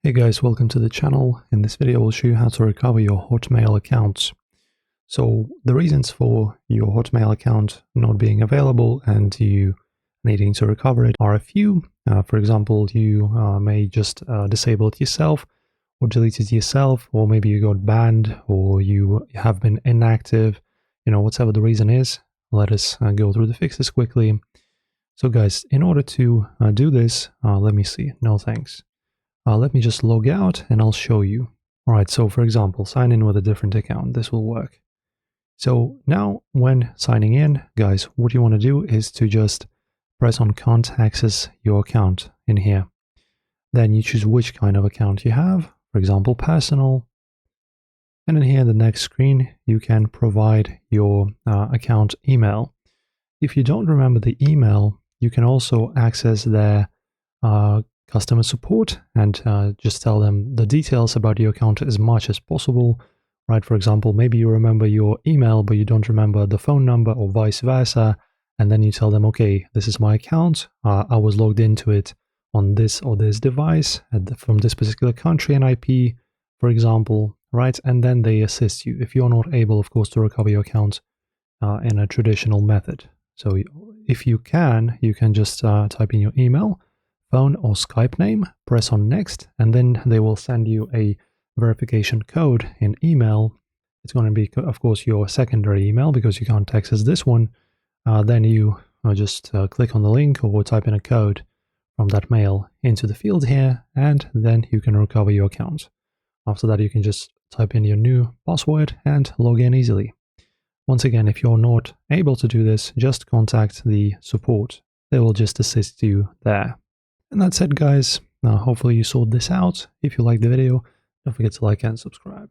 Hey guys, welcome to the channel. In this video, we'll show you how to recover your Hotmail account. So the reasons for your Hotmail account not being available and you needing to recover it are a few. For example, you may just disable it yourself or delete it yourself, or maybe you got banned or you have been inactive. Whatever the reason is, let us go through the fixes quickly. So guys, in order to do this, let me see. No thanks. Let me just log out and I'll show you. All right, so for example, sign in with a different account. This will work. So now when signing in, guys, what you want to do is to just press on Can't access your account in here. Then you choose which kind of account you have, for example, personal. And in here, the next screen, you can provide your account email. If you don't remember the email, you can also access their customer support and just tell them the details about your account as much as possible, right? For example, maybe you remember your email, but you don't remember the phone number or vice versa. And then you tell them, okay, this is my account. I was logged into it on this or this device from this particular country and IP, for example, right? And then they assist you if you're not able, of course, to recover your account in a traditional method. So if you can just type in your email, phone or Skype name, press on next, and then they will send you a verification code in email. It's going to be, of course, your secondary email because you can't access this one. Then you just click on the link or type in a code from that mail into the field here, and then you can recover your account. After that, you can just type in your new password and log in easily. Once again, if you're not able to do this, just contact the support. They will just assist you there. And that's it, guys. Now, hopefully you sorted this out. If you liked the video, don't forget to like and subscribe.